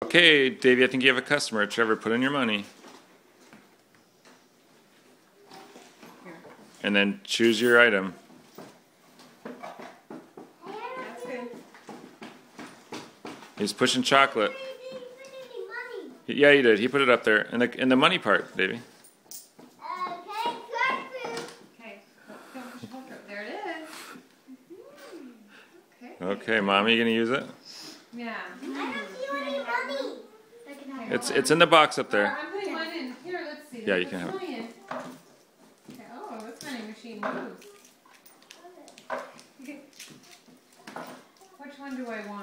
Okay, Davy, I think you have a customer. Trevor, put in your money. Here. And then choose your item. That's good. He's pushing chocolate. Yeah, he did. He put it up there. In the money part, Davy. Okay. Don't push your throat. There it is. Okay, Mommy, you gonna use it? Yeah. It's in the box up there. I'm putting mine in. Here, let's see. Yeah, you can have it. Okay. Oh, this vending machine moves. Which one do I want?